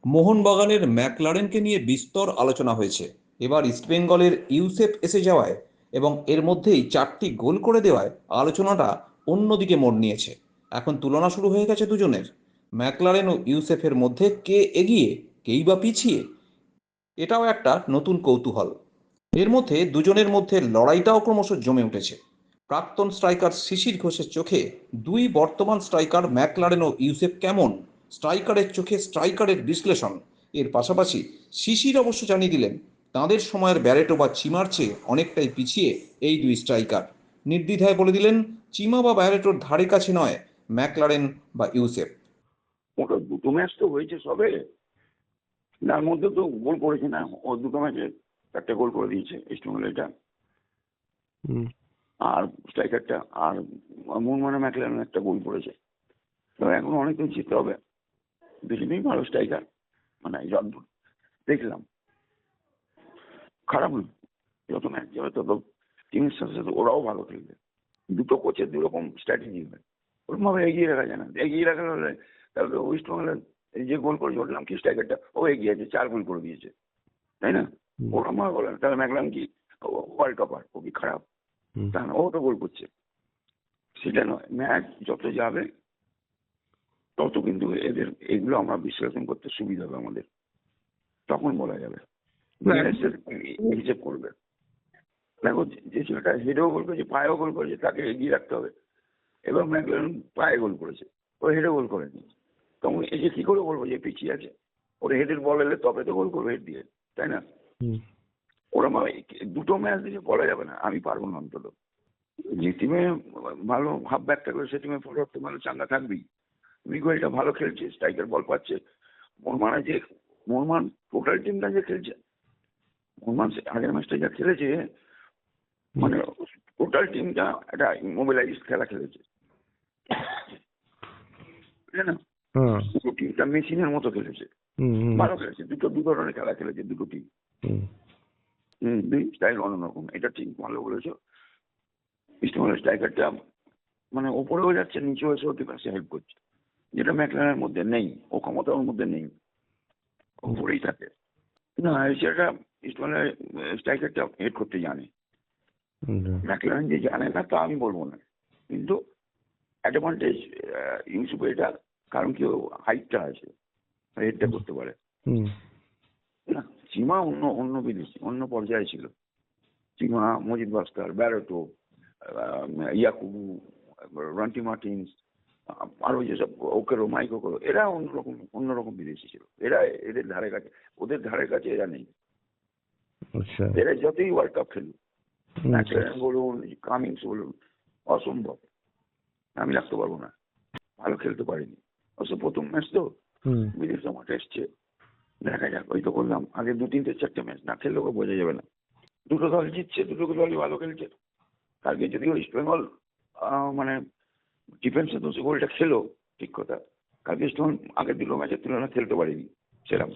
মোহনবাগানের ম্যাকলারেনকে নিয়ে বিস্তর আলোচনা হয়েছে। এবার ইস্টবেঙ্গলের ইউসেপ এসে যাওয়ায় এবং এর মধ্যেই 4টি গোল করে দেওয়ায় আলোচনাটা অন্যদিকে মোড় নিয়েছে। এখন তুলনা শুরু হয়ে গেছে দুজনের। ম্যাকলারেন ও ইউসেফের মধ্যে কে এগিয়ে, কেই বা পিছিয়ে, এটাও একটা নতুন কৌতূহল। এর মধ্যে দুজনের মধ্যে লড়াইটাও ক্রমশ জমে উঠেছে। প্রাক্তন স্ট্রাইকার শিশির ঘোষের চোখে দুই বর্তমান স্ট্রাইকার ম্যাকলারেন ও ইউসেফ কেমন, স্ট্রাইকারের চোখে স্ট্রাইকারের বিশ্লেষণ। এর পাশাপাশি শিশির অবশ্য জানিয়ে দিলেন তাঁদের সময়ের ব্যারেটো বা চিমার চেয়ে অনেকটাই পিছিয়ে এই দুই স্ট্রাইকার। নির্দ্বিধায় বলে দিলেন চিমা বা ব্যারেটোর ধারে কাছে নয় ম্যাকলারেন বা ইউসেফ। ওটা দুটো ম্যাচ তো হয়েছে সবে, তার মধ্যে তো গোল করেছে না, ও দুটো ম্যাচে 4টে গোল করে দিয়েছে ইস্টবেঙ্গল এটা আর স্ট্রাইকারটা, আর মোহনবাগান ম্যাকলারেন একটা গোল করেছে। তো এখন অনেক দিন জিততে হবে। দুজনেই ভালো স্ট্রাইকার, মানে যতদূর দেখলাম খারাপ না। যত ম্যাচ যাবে তত টিমের সাথে সাথে ওরাও ভালো খেলবে। দুটো কোচের দুরকম স্ট্র্যাটেজি হবে, ওরকম ভাবে এগিয়ে রাখা যায় না। এগিয়ে রাখা হলে তাহলে ওয়েস্ট বেঙ্গলের এই যে গোল করেছে ওর নাম কি, স্ট্রাইকারটা ও এগিয়ে আছে, 4 গোল করে দিয়েছে, তাই না? ওরকম ভাবে বলেন তাহলে ম্যাকলারেন কি ওয়ার্ল্ড কাপার, ও কি খারাপ? তা না, ও তো গোল করছে। সেটা নয়, ম্যাচ যত যাবে তত কিন্তু এদের এগুলো আমরা বিশ্লেষণ করতে সুবিধা হবে আমাদের, তখন বলা যাবে হিসেব করবে। দেখো যে ছেলেটা হেডেও গোল করেছে, পায়েও গোল করেছে, তাকে এগিয়ে রাখতে হবে। এবার ম্যাকলারেন পায়ে গোল করেছে, ও হেডে গোল করেনি, তখন এই যে কি করে বলবো যে পিছিয়ে আছে? ওর হেডের বল এলে তবে তো গোল করবে হেড দিয়ে, তাই না? ওরা দুটো ম্যাচ দিয়ে বলা যাবে না, আমি পারবো না অন্তত। যে টিমে ভালো হাফ ব্যাক থাকবে সে টিমে ফরওয়ার্ড তো ভালো চাঙ্গা থাকবেই। মিগুয়েলটা ভালো খেলছে, স্ট্রাইকার বল পাচ্ছে। মোহনবাগান টোটাল টিমটা যে খেলছে, মোহনবাগান আগের ম্যাচটা যা খেলেছে, মানে টোটাল টিমটা একটা মোবিলাইজ খেলা খেলেছে, বুঝলে না? দুটো টিমটা মেশিনের মতো খেলেছে, ভালো খেলেছে। দু ধরনের খেলা খেলেছে দুটো টিম, দুই স্টাইল অন্যরকম। এটা ঠিক ভালো বলেছো। ইস্টবেঙ্গলের স্ট্রাইকারটা মানে ওপরেও যাচ্ছে, নিচেও এসে ডিফেন্সে হেল্প করছে, যেটা ম্যাকলারেনের মধ্যে নেই। ও ক্ষমতা ওর মধ্যে নেই, ওপরেই থাকে না। সেটা ইস্টবেঙ্গলের স্ট্রাইকারটা হেড করতে জানে, ম্যাকলারেন যে জানে না তা আমি বলবো না, কিন্তু অ্যাডভান্টেজ ইউসুফ এটা, কারণ কি হাইটটা আছে, হেডটা করতে পারে না। চিমা অন্য অন্য বিদেশি, অন্য পর্যায়ে ছিল চিমা, মজিদ ভাস্কর, ব্যারেটো, ইয়াকুবু, রন্টি মার্টিন্স, আরো যেসব ওকেরো, মাইক ওকেরো, এরা অন্যরকম বিদেশি ছিল। এরা এদের ধারে কাছে, ওদের ধারে কাছে এরা নেই। এরা যতই ওয়ার্ল্ড কাপ খেলুক, বলুন কামিংস বলুন, অসম্ভব, আমি রাখতে পারবো না। ভালো খেলতে পারিনি, অবশ্য প্রথম ম্যাচ তো বিদেশে মাঠে এসছে, দেখা যাক। ওই তো বললাম আগে 2-3-4টে ম্যাচ না খেললে ওকে বোঝা যাবে না। দুটো দল জিতছে, দুটো দলই ভালো খেলছে। কালকে যদিও ইস্টবেঙ্গল মানে ডিফেন্সে তো গোলটা খেলো, ঠিক কথা। কালকে ইস্টবেঙ্গল আগের দুটো ম্যাচের তুলনায় খেলতে পারেনি সেরকম।